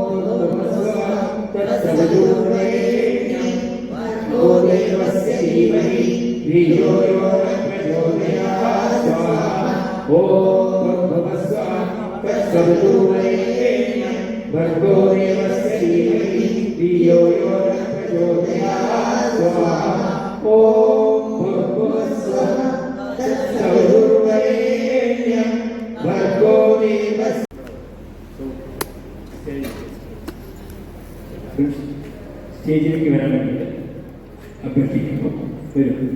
भूर्भुवस्सुः तत्सवितुर्वरेण्यं भर्गो देवस्य धीमहि धियो यो न प्रचोदयात् स्वाहा ॐ तत्सवितुर्वरेण्यं भर्गो देवस्य धीमहि धियो यो नः प्रचोदयात् स्वाहा ॐ भूर्भुवस्सुवः तत्सवितुर्वरेण्यं भर्गो देवस्य സ്റ്റേജിലേക്ക് വരാൻ വേണ്ടിയിട്ട് അഭ്യർത്ഥിക്കുന്നു. വരും.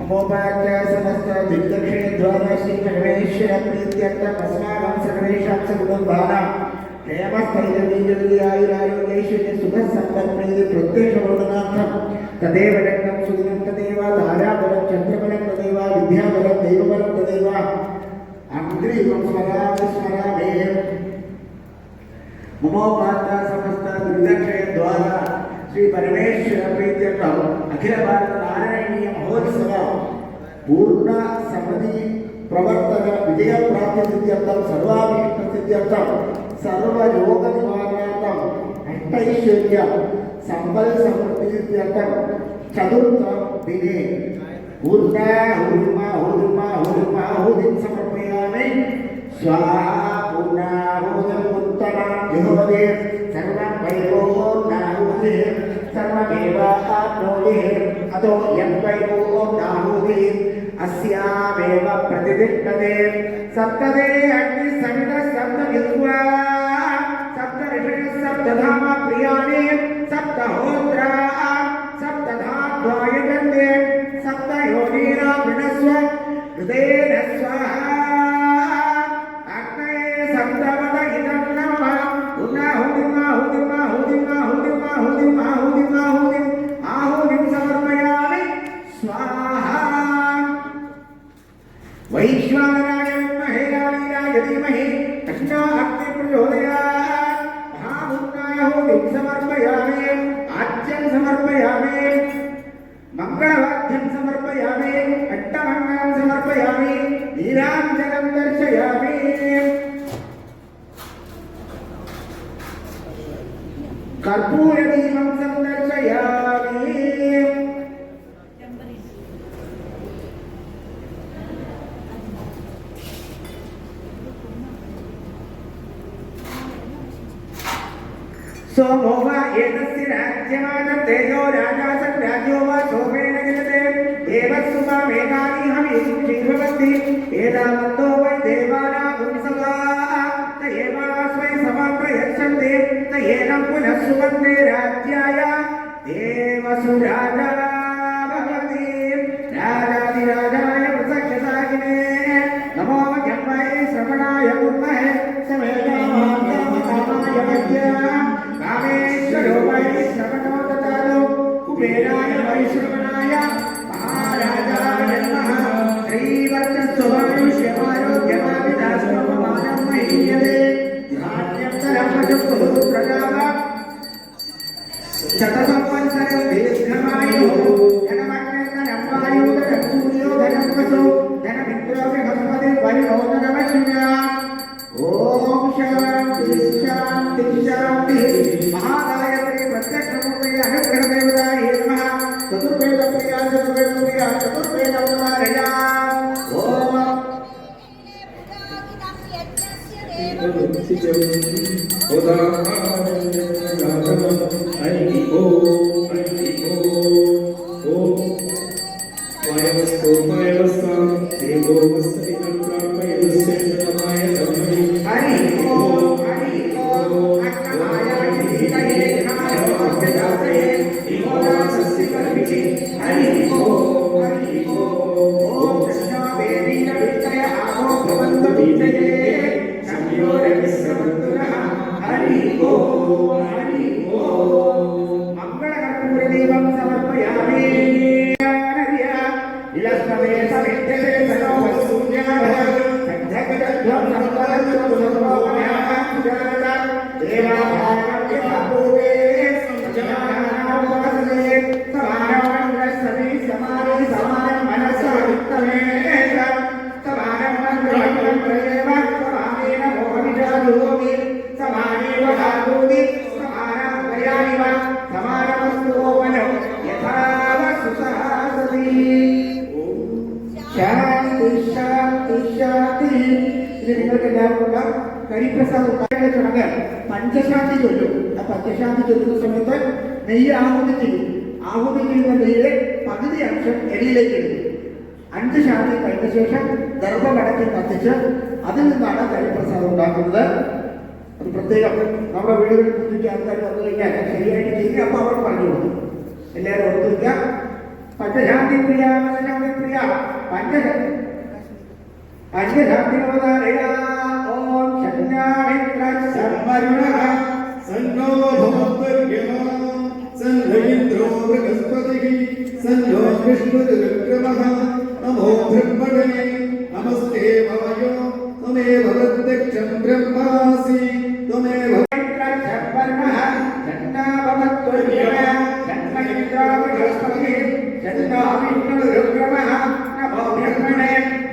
अमोपाख्या समस्त दिग्दक्षिणे द्वारा श्री परमेश्वर प्रीत्यर्थम अस्माकं सर्वेषां सकुटुम्बानां क्षेमस्थैर्यवीर्यायुरारोग्यैश्वर्य सुखसम्पत्प्रीति प्रत्यक्षवर्धनार्थं तदेव रत्नं सुदिनं तदेव धाराबलं चन्द्रबलं तदेव विद्याबलं दैवबलं तदेव अग्रिमं स्मरामि ममोपाख्या समस्त दिग्दक्षिणे द्वारा श्री परमेश्वर प्रीत्यर्थम अखिल भारत नारायणीय महोत्सव पूर्ण समिति प्रवर्तन विजय प्राप्ति सिद्ध्यर्थम सर्वाभीष्ट सिद्ध्यर्थम सर्व योग निवारणार्थम अष्टैश्वर्य संबल समृद्धि सिद्ध्यर्थम चतुर्थ दिने पूर्णाहुतिं समर्पयामि स्वाहा पूर्णाहुतिम् उत्तमं जुहोति सर्वं वैभोर्णाहुतिः सर्वमेवाप्नोति अतो यद्वैभोर्णाहुतिः अस्यामेव प्रतिष्ठते सप्तदे अग्निसमितः सप्तविद्वा सप्तऋषयः सप्तधाम प्रियाणि सप्तहोत्रा सप्तधात्वायजन्ते सप्तयोनीनां वृणस्व हृदयेन स्वाहा अग्नये सप्तवद इदं नमः आहुतिं समर्पयामि स्वाहा वैश्वानराय विद्महे रावीराय धीमहि तन्नो अग्निः प्रचोदयात् महाभूताहुतिं समर्पयामि आज्यं समर्पयामि मंगलवाद्यं समर्पयामि अट्टमङ्गलं समर्पयामि नीराञ्जनं दर्शयामि कर्पूरदीपं संदर्शयामि सोमो वा एतस्य राज्यमानतेजो राजा सद्राज्यो वा शोभेन जयते देवस्सुमा मेघानि हविषुषि भवन्ति एतावन्तो वै देवानां सदा त एवास्मै समप्रयच्छन्ति त एनं पुनः सुवन्ते राज्याय देवसुराजा भवति राजाधिराजाय प्रसख्यसागिने नमो जन्मये श्रवणाय कुर्महे समेधामाय मध्य कामेश्वरो वै श्रवणो ददातु कुबेराय वै श्रवणाय महाराजाय नमः श्रीवर्चस्वमायुष्यमारोग्यमाविदास्वमानं महीयते धान्यन्तरं वचुः प्रजाव शतसंवत्सरं दीर्घमायुः जनमग्नन्दनं वायुधरं सूर्योधरं वसु ചതുർവേദപ്രിയാ ചതുർവേദപ്രിയാ ചതുർവേദവതാരയാ ഓം मंगलकर्पूरदीपं समर्पयामि विलस्मवे समित्यते सनोसूर्याः सञ्जगद्ध्वं संवरत्वं सर्वोपन्यासं देवाभागव्यपूर्वे समानावसरे समानमण्डलसमि समाने समानं मनसा वित्तमेष समानं मन्त्रं प्रयेव समानेन मोहविचारोमि समानेव धातुमि समानं प्रयामिव समानमस्तोवनो यथाव सुसहासति ശാന്തി ശാന്തി ശാന്തി. ഇത് നിങ്ങൾക്ക് എല്ലാവർക്കുള്ള കരിപ്രസാദം ഉണ്ടാക്കുന്ന ചടങ്ങ് പഞ്ചശാന്തി ചൊല്ലും. ആ പഞ്ചശാന്തി ചൊല്ലുന്ന സമയത്ത് നെയ്യ് ആഹുതി ചെയ്യും. ആഹുതി ചെയ്യുന്ന നെയ്യിലെ പകുതി അംശം എലിയിലേക്ക് ഇടും. 5 ശാന്തി കഴിഞ്ഞ ശേഷം ദർഭമടക്കി കത്തിച്ച് അതിൽ നിന്നാണ് കരിപ്രസാദം ഉണ്ടാക്കുന്നത്. അത് പ്രത്യേകം നമ്മുടെ വീടുകളിൽ കുറിച്ച് ആൾക്കാർ വന്നു കഴിഞ്ഞാൽ ശരിയായിട്ട് ചെയ്യുക. അപ്പോൾ അവർ പറഞ്ഞു കൊടുക്കും. എല്ലാവരും ഓർത്തു വയ്ക്കാം. പഞ്ചശാന്തി പ്രിയ പഞ്ചശാന്തി പ്രിയ പഞ്ചശാന്തിനവതാരയ ഓം ശക്നാമിത്ര സംവരുണഃ സന്നോ ഭവത്വര്യമഃ സന്നയിന്ദ്രോ ബൃഹസ്പതിഃ സന്നോ വിഷ്ണുരുക്രമഃ നമോ ബ്രഹ്മണേ നമസ്തേ ഭവയോ ത്വമേവ പ്രത്യക്ഷം ബ്രഹ്മാസി ത്വമേവ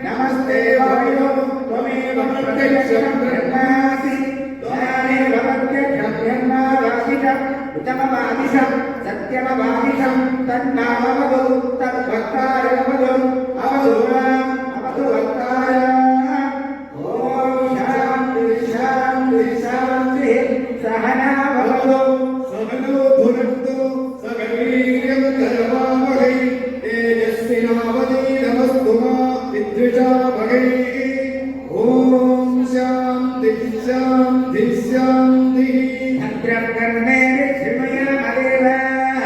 नमस्ते वायो त्वमेव प्रत्यक्षं ब्रह्मासि त्वमेव प्रत्यक्षं ब्रह्मावासिषं उत्तमवादिषं सत्यमवादिषं तन्नामवदु तद्भक्तारमवदु अवदु अवदु भक्ताय ॐ शान्ति शान्ति शान्ति सहना भवतु सहनो भुनक्तु सकलवीर्यं करवावहै तेजस्विनावधीतमस्तु मा विद्विषावहै ॐ शान्ति शान्ति शान्तिः भद्रं कर्णे शृणुयामदेवाः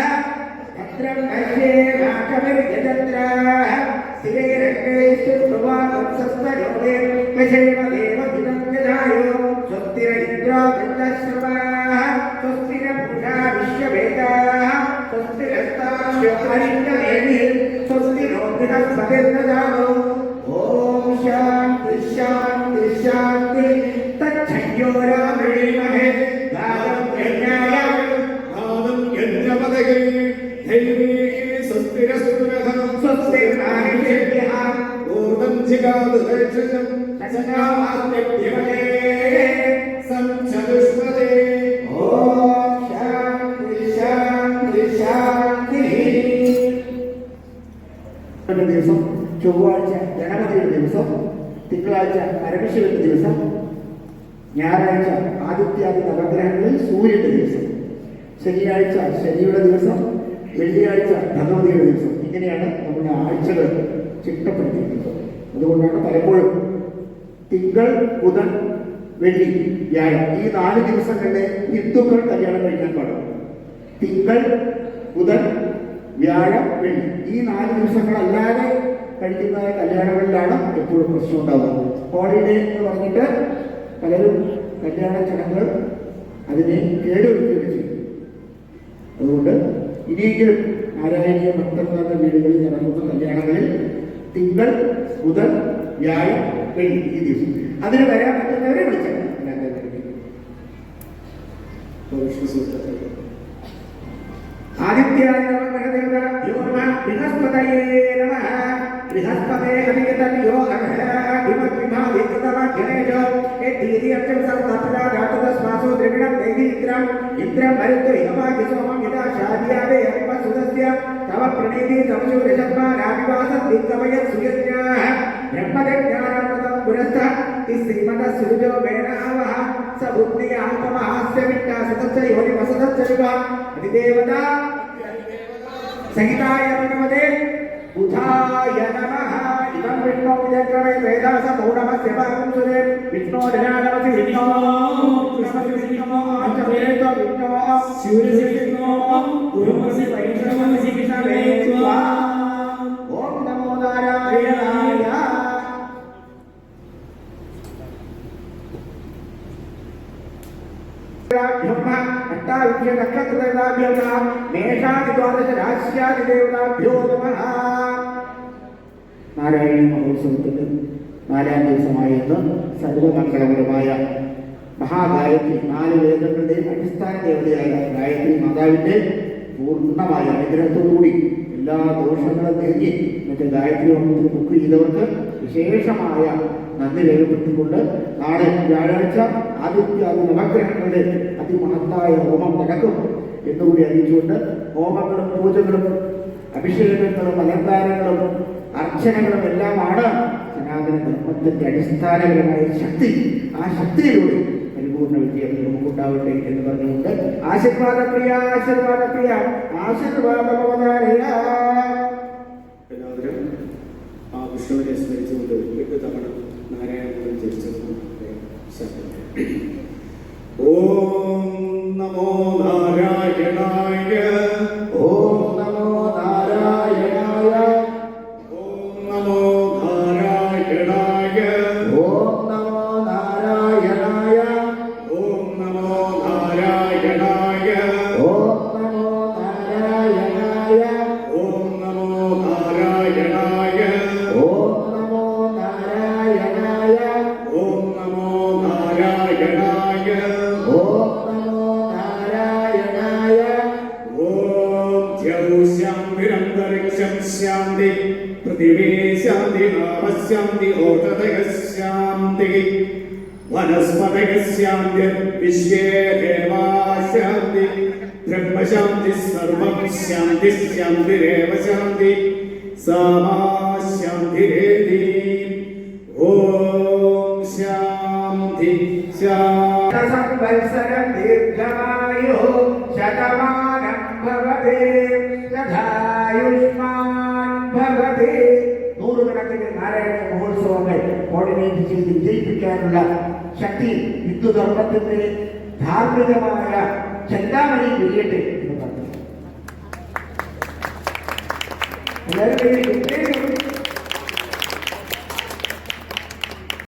भद्रं पश्ये वाचमिर्यजत्राः स्थिरैरङ्गैस्तु प्रवादंसस्तयोगे वशेम देवहितं यदायो स्वस्तिर इन्द्रो वृन्दश्रवाः स्वस्तिर पूषा विश्ववेदाः स्वस्तिरस्तास्यो हरिन्दवेदिः स्वस्तिनो बृहस्पतिर्ददातु ॐ शान्ति शान्ति शान्ति तच्छयो रामणीमहे गावं यज्ञाय भावं यज्ञपदगे दैवी स्वस्तिरस्तु नः स्वस्तिर्माहिषेभ्यः ऊर्ध्वं जिगातु दर्शनं सन्नामास्मभ्यमते संचतुष्पदे ॐ शान्ति शान्ति शान्तिः ദിവസം ചൊവ്വാഴ്ച ഗണപതിയുടെ ദിവസം തിങ്കളാഴ്ച പരമശിവന്റെ ദിവസം ഞായറാഴ്ച ആദിത്യാദി നവഗ്രഹങ്ങളിൽ സൂര്യന്റെ ദിവസം ശനിയാഴ്ച ശനിയുടെ ദിവസം വെള്ളിയാഴ്ച ഭഗവതിയുടെ ദിവസം ഇങ്ങനെയാണ് നമ്മുടെ ആഴ്ചകൾ ചിട്ടപ്പെടുത്തിയിരിക്കുന്നത്. അതുകൊണ്ടാണ് പലപ്പോഴും തിങ്കൾ ബുധൻ വെള്ളി വ്യാഴം ഈ 4 ദിവസങ്ങളിലെ ഹിന്ദുക്കൾ കല്യാണം കഴിക്കാൻ പാടും. തിങ്കൾ ബുധൻ വ്യാഴം വെള്ളി ഈ 4 ദിവസങ്ങളല്ലാതെ കഴിക്കുന്ന കല്യാണങ്ങളിലാണ് എപ്പോഴും പ്രശ്നം ഉണ്ടാകുന്നത്. ഹോളിഡേ എന്ന് പറഞ്ഞിട്ട് പലരും കല്യാണ ചടങ്ങുകൾ അതിനെ കേടുവരുത്തുകയും ചെയ്യും. അതുകൊണ്ട് ഇനിയെങ്കിലും നാരായണീയ ഭക്തന്മാരുടെ വീടുകളിൽ നടക്കുന്ന കല്യാണങ്ങളിൽ തിങ്കൾ ബുധൻ വ്യാഴം വെള്ളി ഈ ദിവസം അതിന് വരാൻ പറ്റുന്നവരെ വിളിച്ചാൽ ആദിത്യായ ബൃഹസ്പതയേ നമഃ ബൃഹസ്പതേ അഭിഗതയോ അഭിമത്വിമാദികൃതവാക്യനേജോ ഏതീര്യർച്ചം സർവതപ്രാഗാതസ്വാസോ ദ്രവിണം ദേവീന്ദ്രം ഇന്ദ്രം മരുത്തു ഹിമവാക്യ സോമം യഥാ ശാദ്യാവേ അഭിമസുതസ്യ नवप्रणीति समशूरशब्दानाभिवासद्दिक्कमयत् सुयज्ञाः ब्रह्मज्ञानामृतं पुरस्तः श्रीमतः सुरजो वेणावः स बुद्धियाल्पमहास्य विट्टासतश्च योनिवसतश्च विवा अधिदेवता संहिताय नमते बुधाय नमः इदं विष्णो विजयक्रमे वेदास पौर्णमस्य भागं सुरे विष्णो धनानमसि विष्णो नमसि विष्णो आचरेत विष्णो शिवरसि विष्णो गुरुमसि वैष्णवमसि विष्णवे त्वा ओम नमो नारायणाय ब्रह्म अष्टाविंश नक्षत्रदेवताभ्यो मेषादि द्वादश राश्यादिदेवताभ्यो नमः. നാരായണീയ മഹോത്സവത്തിന് 4ാം ദിവസമായ ഇന്ന് സർവമംഗളകരമായ മഹാഗായത്രി 4 വേദങ്ങളുടെയും അടിസ്ഥാന ദേവതയായ ഗായത്രി മാതാവിന്റെ പൂർണ്ണമായ അനുഗ്രഹത്തോടുകൂടി എല്ലാ ദോഷങ്ങളും നീങ്ങി മറ്റേ ഗായത്രി ഹോമത്തിന് ബുക്ക് ചെയ്തവർക്ക് വിശേഷമായ നന്ദി രേഖപ്പെടുത്തിക്കൊണ്ട് നാളെ വ്യാഴാഴ്ച ആദിത്യ നവഗ്രഹങ്ങളുടെ അതിമഹത്തായ ഹോമം നടക്കും എന്നുകൂടി അറിയിച്ചുകൊണ്ട് ഹോമങ്ങളും പൂജകളും അഭിഷേകങ്ങളും അലങ്കാരങ്ങളും അർച്ചനകളും എല്ലാമാണ് സനാതന ധർമ്മത്തിന്റെ അടിസ്ഥാനപരമായ ശക്തി. ആ ശക്തിയിലൂടെ പരിപൂർണ്ണ വിജയം നമുക്കുണ്ടാവട്ടെ എന്ന് പറഞ്ഞുകൊണ്ട് ആശീർവാദപ്രിയ ആശീർവാദപ്രിയ ആശീർവാദമവതാരയ. എല്ലാവരും ആ വിഷ്ണുവിനെ സ്മരിച്ചുകൊണ്ട് 8 തവണ നാരായണ ജപിച്ചത് ഓം നമോ നാരായണായ ഓം നമോ നാരായണായ ഓം നമോ നാരായണായ ഓം നമോ നാരായണായ ഓം നമോ നാരായണായ ഓം നമോ നാരായണായ ഓം നമോ നാരായണായ ഓം നമോ നാരായണായ ഓം നമോ നാരായണായ ഓം നമോ നാരായണായ ഓം ദ്യൗ ശാന്തിരന്തരിക്ഷം ശാന്തി പൃഥിവീ ശാന്തി ആപശാന്തി ഓഷധയഃ ശാന്തി വനസ്പതയഃ ശാന്തി വിശ്വേ ദേവാ ശാന്തി ബ്രഹ്മശാന്തി സർവം ശാന്തി ശാന്തിരേവ ശാന്തി സാമാ ശാന്തിരേതി. ഓം ശാന്തി ശാന്തി. സംവത്സരം ദീർഘമായോ ശതമാനം ഭവതി തഥായുഷ്മാൻ ഭവതി. നൂറുകണക്കിന് നാരായണ മഹോത്സവങ്ങൾ കോർഡിനേറ്റ് ചെയ്ത് വിജയിപ്പിക്കാനുള്ള ശക്തി ഹിന്ദുധർമ്മത്തിന്റെ ധാർമ്മികമായ ചിന്താമണി വിരിയട്ടെ എന്ന് പറഞ്ഞു. എല്ലാവരും